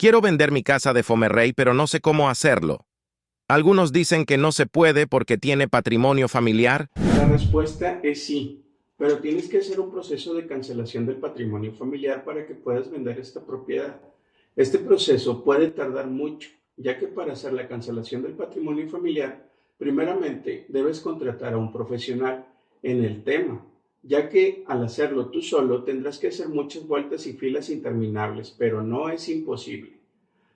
Quiero vender mi casa de Fomerrey, pero no sé cómo hacerlo. Algunos dicen que no se puede porque tiene patrimonio familiar. La respuesta es sí, pero tienes que hacer un proceso de cancelación del patrimonio familiar para que puedas vender esta propiedad. Este proceso puede tardar mucho, ya que para hacer la cancelación del patrimonio familiar, primeramente debes contratar a un profesional en el tema, ya que al hacerlo tú solo tendrás que hacer muchas vueltas y filas interminables, pero no es imposible.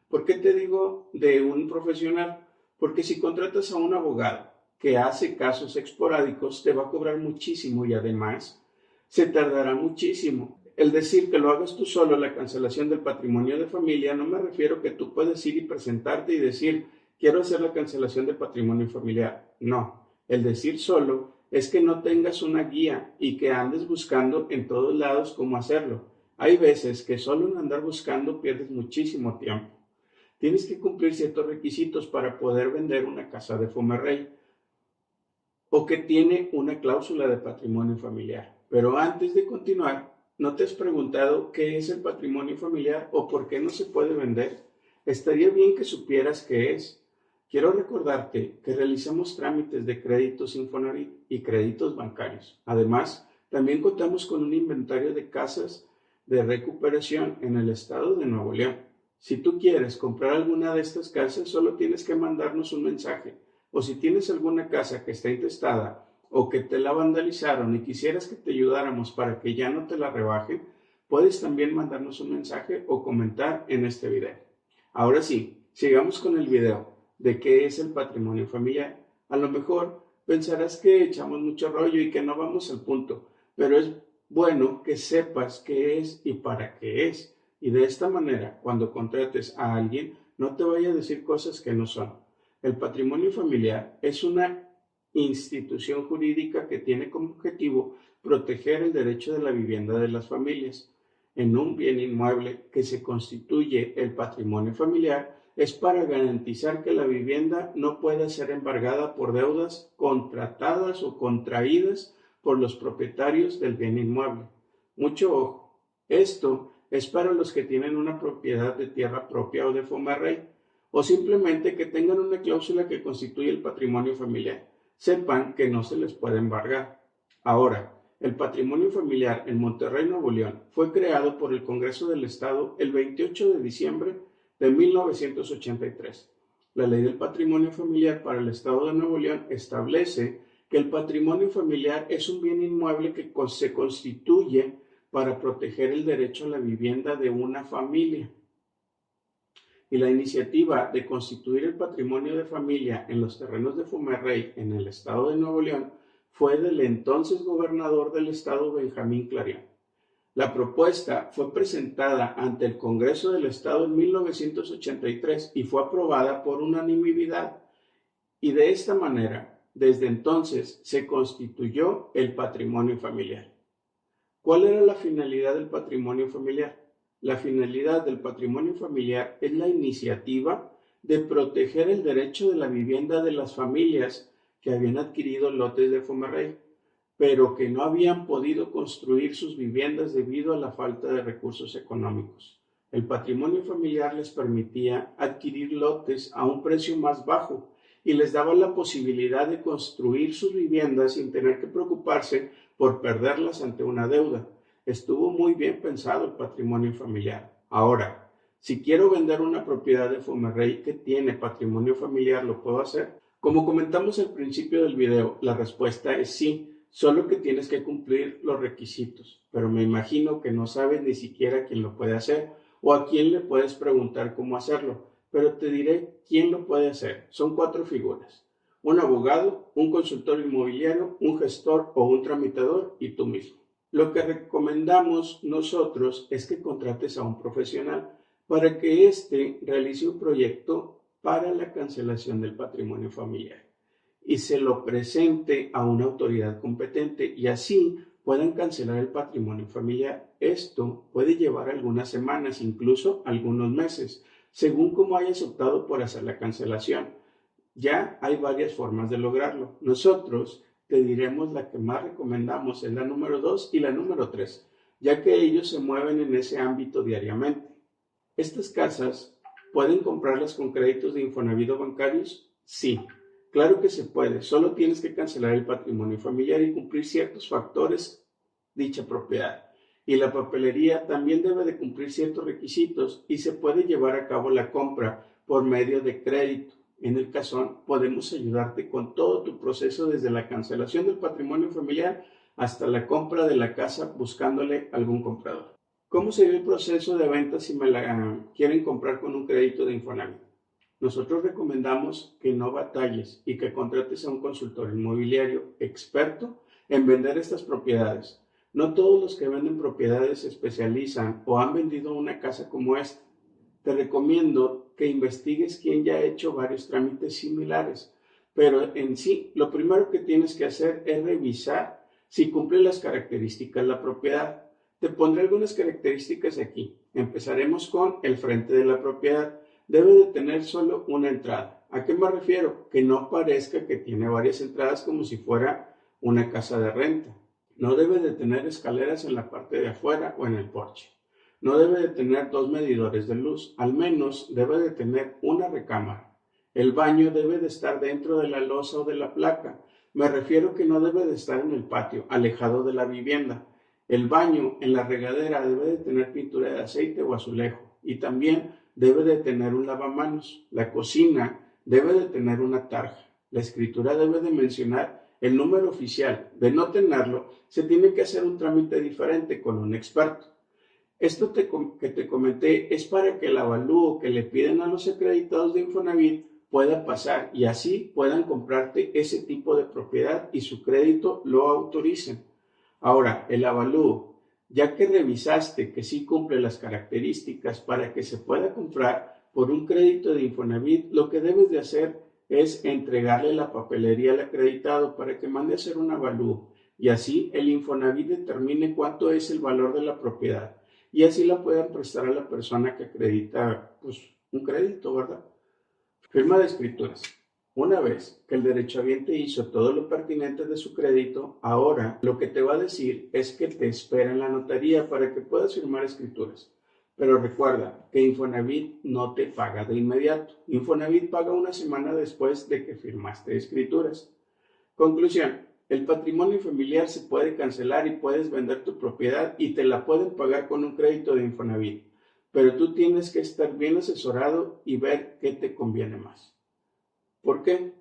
¿Por qué te digo de un profesional? Porque si contratas a un abogado que hace casos esporádicos, te va a cobrar muchísimo y además se tardará muchísimo. El decir que lo hagas tú solo, la cancelación del patrimonio de familia, no me refiero que tú puedes ir y presentarte y decir, quiero hacer la cancelación del patrimonio familiar. No, el decir solo es que no tengas una guía y que andes buscando en todos lados cómo hacerlo. Hay veces que solo en andar buscando pierdes muchísimo tiempo. Tienes que cumplir ciertos requisitos para poder vender una casa de Fomerrey o que tiene una cláusula de patrimonio familiar. Pero antes de continuar, ¿no te has preguntado qué es el patrimonio familiar o por qué no se puede vender? Estaría bien que supieras qué es. Quiero recordarte que realizamos trámites de créditos Infonavit y créditos bancarios. Además, también contamos con un inventario de casas de recuperación en el estado de Nuevo León. Si tú quieres comprar alguna de estas casas, solo tienes que mandarnos un mensaje. O si tienes alguna casa que está intestada o que te la vandalizaron y quisieras que te ayudáramos para que ya no te la rebajen, puedes también mandarnos un mensaje o comentar en este video. Ahora sí, sigamos con el video de qué es el patrimonio familiar. A lo mejor pensarás que echamos mucho rollo y que no vamos al punto, pero es bueno que sepas qué es y para qué es. Y de esta manera, cuando contrates a alguien, no te vaya a decir cosas que no son. El patrimonio familiar es una institución jurídica que tiene como objetivo proteger el derecho de la vivienda de las familias. En un bien inmueble que se constituye el patrimonio familiar es para garantizar que la vivienda no pueda ser embargada por deudas contratadas o contraídas por los propietarios del bien inmueble. Mucho ojo, esto es para los que tienen una propiedad de tierra propia o de Fomerrey, o simplemente que tengan una cláusula que constituye el patrimonio familiar. Sepan que no se les puede embargar. Ahora, el patrimonio familiar en Monterrey, Nuevo León, fue creado por el Congreso del Estado el 28 de diciembre de 1983. La Ley del Patrimonio Familiar para el Estado de Nuevo León establece que el patrimonio familiar es un bien inmueble que se constituye para proteger el derecho a la vivienda de una familia. Y la iniciativa de constituir el patrimonio de familia en los terrenos de Fomerrey en el estado de Nuevo León fue del entonces gobernador del estado Benjamín Clarion. La propuesta fue presentada ante el Congreso del Estado en 1983 y fue aprobada por unanimidad. Y de esta manera, desde entonces, se constituyó el patrimonio familiar. ¿Cuál era la finalidad del patrimonio familiar? La finalidad del patrimonio familiar es la iniciativa de proteger el derecho de la vivienda de las familias que habían adquirido lotes de Fomerrey, pero que no habían podido construir sus viviendas debido a la falta de recursos económicos. El patrimonio familiar les permitía adquirir lotes a un precio más bajo y les daba la posibilidad de construir sus viviendas sin tener que preocuparse por perderlas ante una deuda. Estuvo muy bien pensado el patrimonio familiar. Ahora, si quiero vender una propiedad de Fomerrey que tiene patrimonio familiar, ¿lo puedo hacer? Como comentamos al principio del video, la respuesta es sí, solo que tienes que cumplir los requisitos. Pero me imagino que no sabes ni siquiera quién lo puede hacer o a quién le puedes preguntar cómo hacerlo. Pero te diré quién lo puede hacer. Son 4 figuras: un abogado, un consultor inmobiliario, un gestor o un tramitador y tú mismo. Lo que recomendamos nosotros es que contrates a un profesional para que éste realice un proyecto para la cancelación del patrimonio familiar y se lo presente a una autoridad competente y así puedan cancelar el patrimonio familiar. Esto puede llevar algunas semanas, incluso algunos meses, según cómo hayas optado por hacer la cancelación. Ya hay varias formas de lograrlo. Nosotros te diremos la que más recomendamos, es la número 2 y la número 3, ya que ellos se mueven en ese ámbito diariamente. ¿Estas casas pueden comprarlas con créditos de Infonavit o bancarios? Sí, claro que se puede. Solo tienes que cancelar el patrimonio familiar y cumplir ciertos factores dicha propiedad. Y la papelería también debe de cumplir ciertos requisitos y se puede llevar a cabo la compra por medio de crédito. En el Cazón podemos ayudarte con todo tu proceso desde la cancelación del patrimonio familiar hasta la compra de la casa buscándole algún comprador. ¿Cómo sería el proceso de venta si me la quieren comprar con un crédito de Infonavit? Nosotros recomendamos que no batalles y que contrates a un consultor inmobiliario experto en vender estas propiedades. No todos los que venden propiedades se especializan o han vendido una casa como esta. Te recomiendo que investigues quién ya ha hecho varios trámites similares, pero en sí, lo primero que tienes que hacer es revisar si cumple las características de la propiedad. Te pondré algunas características aquí. Empezaremos con el frente de la propiedad. Debe de tener solo una entrada. ¿A qué me refiero? Que no parezca que tiene varias entradas como si fuera una casa de renta. No debe de tener escaleras en la parte de afuera o en el porche. No debe de tener dos medidores de luz, al menos debe de tener una recámara. El baño debe de estar dentro de la losa o de la placa. Me refiero que no debe de estar en el patio, alejado de la vivienda. El baño en la regadera debe de tener pintura de aceite o azulejo y también debe de tener un lavamanos. La cocina debe de tener una tarja. La escritura debe de mencionar el número oficial. De no tenerlo, se tiene que hacer un trámite diferente con un experto. Esto que te comenté es para que el avalúo que le piden a los acreditados de Infonavit pueda pasar y así puedan comprarte ese tipo de propiedad y su crédito lo autoricen. Ahora, el avalúo, ya que revisaste que sí cumple las características para que se pueda comprar por un crédito de Infonavit, lo que debes de hacer es entregarle la papelería al acreditado para que mande a hacer un avalúo y así el Infonavit determine cuánto es el valor de la propiedad y así la puedan prestar a la persona que acredita pues, un crédito, ¿verdad? Firma de escrituras. Una vez que el derechohabiente hizo todo lo pertinente de su crédito, ahora lo que te va a decir es que te espera en la notaría para que puedas firmar escrituras. Pero recuerda que Infonavit no te paga de inmediato. Infonavit paga una semana después de que firmaste escrituras. Conclusión. El patrimonio familiar se puede cancelar y puedes vender tu propiedad y te la pueden pagar con un crédito de Infonavit. Pero tú tienes que estar bien asesorado y ver qué te conviene más. ¿Por qué?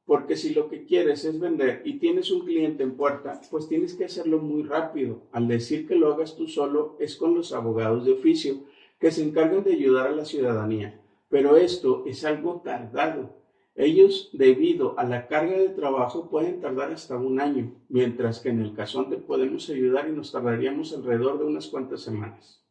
Porque si lo que quieres es vender y tienes un cliente en puerta, pues tienes que hacerlo muy rápido. Al decir que lo hagas tú solo es con los abogados de oficio que se encargan de ayudar a la ciudadanía. Pero esto es algo tardado. Ellos, debido a la carga de trabajo, pueden tardar hasta un año, mientras que en el Cazón te podemos ayudar y nos tardaríamos alrededor de unas cuantas semanas.